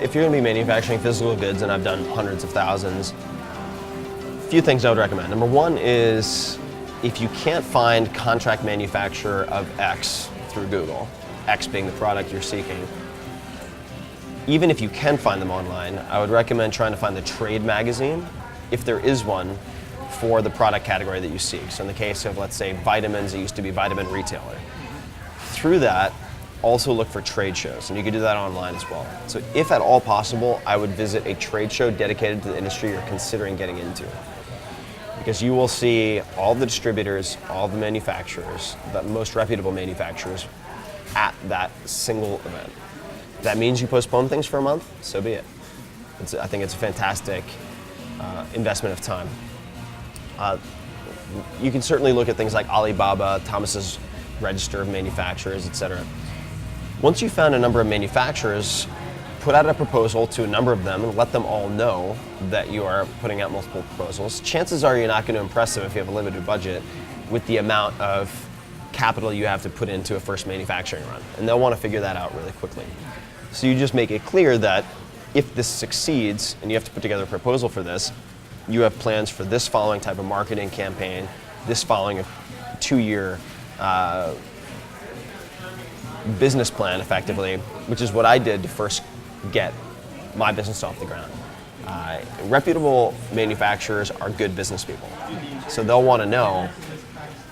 if you're going to be manufacturing physical goods, and I've done hundreds of thousands, a few things I would recommend. Number one is if you can't find contract manufacturer of X through Google, X being the product you're seeking, even if you can find them online, I would recommend trying to find the trade magazine, if there is one, for the product category that you seek. So in the case of, let's say, vitamins, it used to be Vitamin Retailer. Through that, also look for trade shows, and you can do that online as well. So if at all possible, I would visit a trade show dedicated to the industry you're considering getting into. Because you will see all the distributors, all the manufacturers, the most reputable manufacturers at that single event. If that means you postpone things for a month, so be it. I think it's a fantastic investment of time. You can certainly look at things like Alibaba, Thomas's Register of Manufacturers, etc. Once you've found a number of manufacturers, put out a proposal to a number of them and let them all know that you are putting out multiple proposals. Chances are you're not going to impress them if you have a limited budget with the amount of capital you have to put into a first manufacturing run, and they'll want to figure that out really quickly. So you just make it clear that if this succeeds and you have to put together a proposal for this, you have plans for this following type of marketing campaign, this following a 2-year business plan, effectively, which is what I did to first get my business off the ground. Reputable manufacturers are good business people, so they'll want to know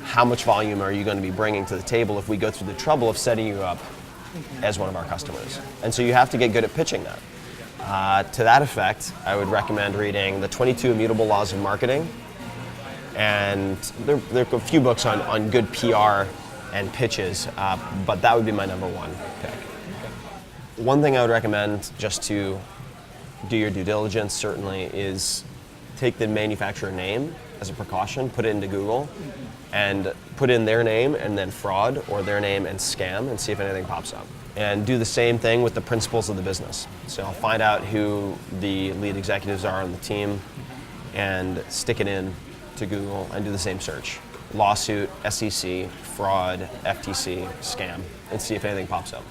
how much volume are you going to be bringing to the table if we go through the trouble of setting you up as one of our customers. And so you have to get good at pitching that. To that effect, I would recommend reading the 22 Immutable Laws of Marketing, and there are a few books on good PR and pitches, but that would be my number one pick. One thing I would recommend, just to do your due diligence, certainly, is take the manufacturer name as a precaution, put it into Google, and put in their name and then fraud, or their name and scam, and see if anything pops up. And do the same thing with the principals of the business. So I'll find out who the lead executives are on the team and stick it in to Google and do the same search. Lawsuit, SEC, fraud, FTC, scam, and see if anything pops up.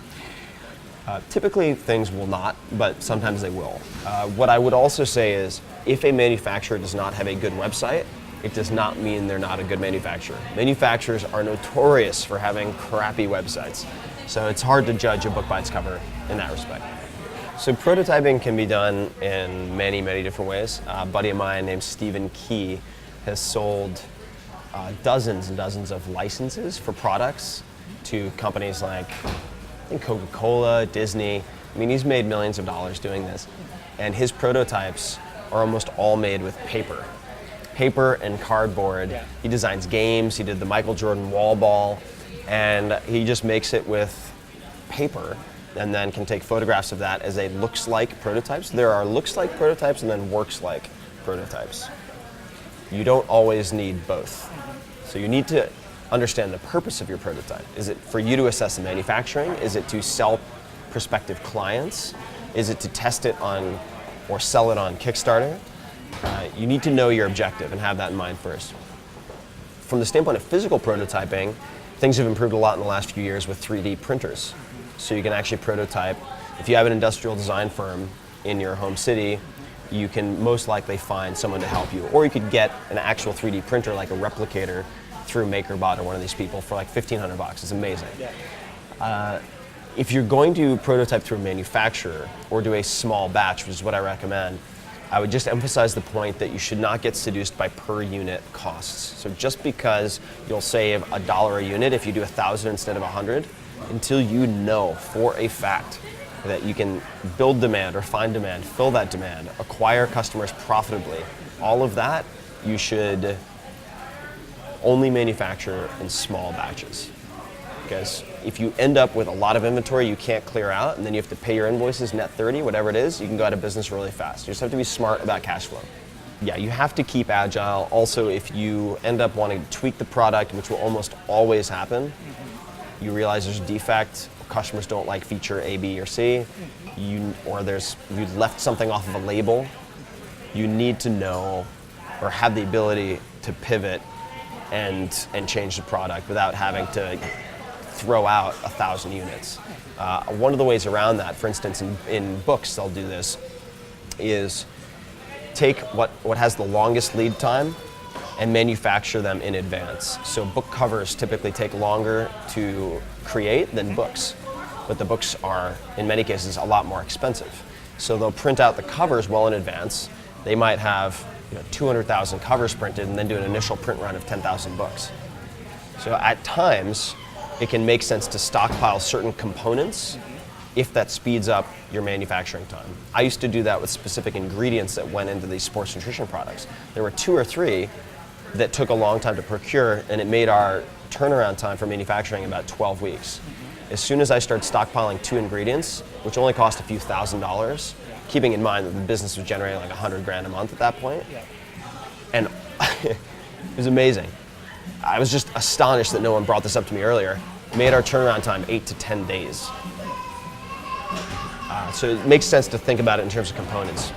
Typically things will not, but sometimes they will. What I would also say is, if a manufacturer does not have a good website, it does not mean they're not a good manufacturer. Manufacturers are notorious for having crappy websites, so it's hard to judge a book by its cover in that respect. So prototyping can be done in many, many different ways. A buddy of mine named Stephen Key has sold dozens and dozens of licenses for products to companies like, I think, Coca-Cola, Disney. I mean, he's made millions of dollars doing this. And his prototypes are almost all made with paper. Paper and cardboard. Yeah. He designs games, he did the Michael Jordan wall ball, and he just makes it with paper and then can take photographs of that as a looks-like prototypes. There are looks-like prototypes and then works-like prototypes. You don't always need both. So you need to understand the purpose of your prototype. Is it for you to assess the manufacturing? Is it to sell prospective clients? Is it to test it on or sell it on Kickstarter? You need to know your objective and have that in mind first. From the standpoint of physical prototyping, things have improved a lot in the last few years with 3D printers. So you can actually prototype. If you have an industrial design firm in your home city, you can most likely find someone to help you. Or you could get an actual 3D printer, like a replicator, through MakerBot or one of these people for like $1,500. It's amazing. If you're going to prototype through a manufacturer or do a small batch, which is what I recommend, I would just emphasize the point that you should not get seduced by per unit costs. So just because you'll save $1 a unit if you do 1,000 instead of 100, until you know for a fact that you can build demand or find demand, fill that demand, acquire customers profitably, all of that you should only manufacture in small batches. Because if you end up with a lot of inventory you can't clear out, and then you have to pay your invoices net 30, whatever it is, you can go out of business really fast. You just have to be smart about cash flow. Yeah, you have to keep agile. Also, if you end up wanting to tweak the product, which will almost always happen, you realize there's a defect, customers don't like feature A, B, or C, you left something off of a label, you need to know or have the ability to pivot and change the product without having to throw out 1,000 units. One of the ways around that, for instance, in books they'll do this, is take what has the longest lead time and manufacture them in advance. So book covers typically take longer to create than books, but the books are, in many cases, a lot more expensive. So they'll print out the covers well in advance. They might have 200,000 covers printed and then do an initial print run of 10,000 books. So at times, it can make sense to stockpile certain components if that speeds up your manufacturing time. I used to do that with specific ingredients that went into these sports nutrition products. There were 2 or 3 that took a long time to procure, and it made our turnaround time for manufacturing about 12 weeks. As soon as I started stockpiling 2 ingredients, which only cost a few $1,000s, keeping in mind that the business was generating like $100,000 a month at that point, and it was amazing. I was just astonished that no one brought this up to me earlier. It made our turnaround time 8 to 10 days. So it makes sense to think about it in terms of components.